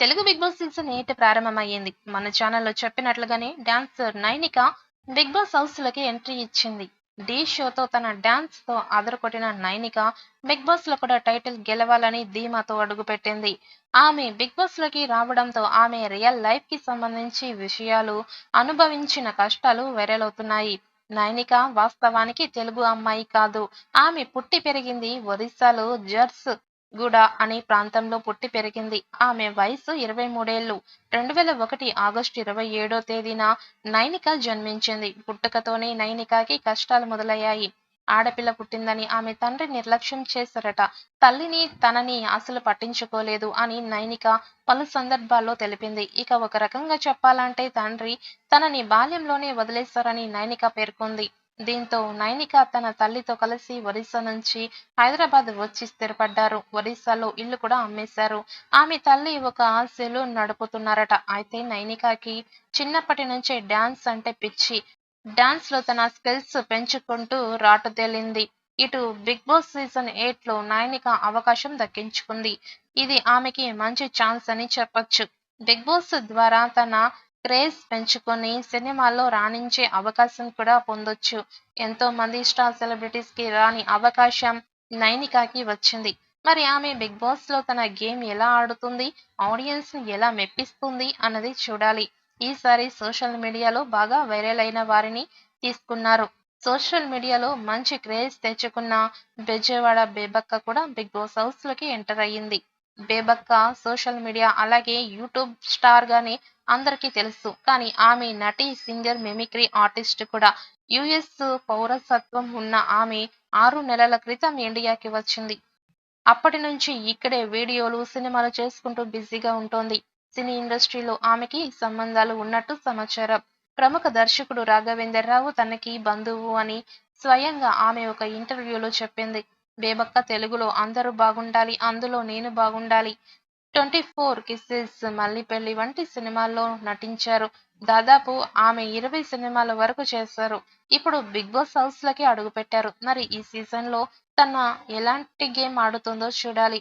Telugu Big Boss season 8 ప్రారంభమయ్యింది. మన ఛానల్‌లో చెప్పినట్లుగానే డాన్సర్ నైనిక బిగ్ బాస్ హౌస్‌లోకి ఎంట్రీ ఇచ్చింది. 'ఢీ' షోతో తన డాన్స్‌తో అదరగొట్టిన నైనిక బిగ్ బాస్‌లో కూడా టైటిల్ గెలవాలని ధీమాతో అడుగుపెట్టింది. ఆమె బిగ్ బాస్‌లోకి రావడంతో ఆమె రియల్ లైఫ్‌కి సంబంధించి విషయాలు, అనుభవించిన కష్టాలు వైరల్ అవుతున్నాయి. నైనిక వాస్తవానికి తెలుగు అమ్మాయి కాదు. ఆమె పుట్టి పెరిగింది ఒరిస్సాలో జర్స్ గూడ అనే ప్రాంతంలో పుట్టి పెరిగింది. ఆమె వయసు 23 ఏళ్లు. 2001 ఆగస్టు 27వ తేదీన నైనిక జన్మించింది. పుట్టుకతోనే నైనికకి కష్టాలు మొదలయ్యాయి. ఆడపిల్ల పుట్టిందని ఆమె తండ్రి నిర్లక్ష్యం చేశారట. తల్లిని, తనని అసలు పట్టించుకోలేదు అని నైనిక పలు సందర్భాల్లో తెలిపింది. ఇక ఒక రకంగా చెప్పాలంటే తండ్రి తనని బాల్యంలోనే వదిలేశారని నైనిక పేర్కొంది. దీంతో నైనిక తన తల్లితో కలిసి ఒరిస్సా నుంచి హైదరాబాద్ వచ్చి స్థిరపడ్డారు. ఒరిస్సాలో ఇల్లు కూడా అమ్మేశారు. ఆమె తల్లి ఒక సెలూన్ నడుపుతున్నారట. అయితే నైనికకి చిన్నప్పటి నుంచే డాన్స్ అంటే పిచ్చి. డాన్స్‌లో తన స్కిల్స్ పెంచుకుంటూ రాటుదేలింది. ఇటు 'బిగ్ బాస్' సీజన్ 8లో నైనిక అవకాశం దక్కించుకుంది. ఇది ఆమెకి మంచి ఛాన్స్ అని చెప్పొచ్చు. 'బిగ్ బాస్' ద్వారా తన క్రేజ్ పెంచుకొని సినిమాల్లో రాణించే అవకాశం కూడా పొందొచ్చు. ఎంతో మంది స్టార్ సెలబ్రిటీస్‌కి రాని అవకాశం నైనికకి వచ్చింది. మరి ఆమె 'బిగ్ బాస్'లో తన గేమ్ ఎలా ఆడుతుంది? ఆడియన్స్‌ని ఎలా మెప్పిస్తుంది అన్నది చూడాలి. ఈసారి సోషల్ మీడియాలో బాగా వైరల్ అయిన వారిని తీసుకున్నారు. సోషల్ మీడియాలో మంచి క్రేజ్ తెచ్చుకున్న బెజవాడ బేబక్క కూడా బిగ్ బాస్ హౌస్‌లోకి ఎంటర్ అయ్యింది. బేబక్క సోషల్ మీడియా అలాగే యూట్యూబ్ స్టార్‌గానే అందరికీ తెలుసు. కానీ ఆమె నటి, సింగర్, మిమిక్రీ ఆర్టిస్ట్ కూడా. యూఎస్ పౌరసత్వం ఉన్న ఆమె 6 నెలల క్రితం ఇండియాకి వచ్చింది. అప్పటి నుంచి ఇక్కడే వీడియోలు, సినిమాలు చేసుకుంటూ బిజీగా ఉంటోంది. సినీ ఇండస్ట్రీలో ఆమెకి సంబంధాలు ఉన్నట్టు సమాచారం. ప్రముఖ దర్శకుడు రాఘవేందర్ రావు తనకి బంధువు అని స్వయంగా ఆమె ఒక ఇంటర్వ్యూలో చెప్పింది. బేబక్క తెలుగులో అందరూ బాగుండాలి, అందులో నేను బాగుండాలి, 24 కిసెస్, మల్లిపెళ్లి వంటి సినిమాల్లో నటించారు. దాదాపు ఆమె 20 సినిమాల వరకు చేశారు. ఇప్పుడు బిగ్ బాస్ హౌస్‌లోకి అడుగుపెట్టారు. మరి ఈ సీజన్‌లో తన ఎలాంటి గేమ్ ఆడుతుందో చూడాలి.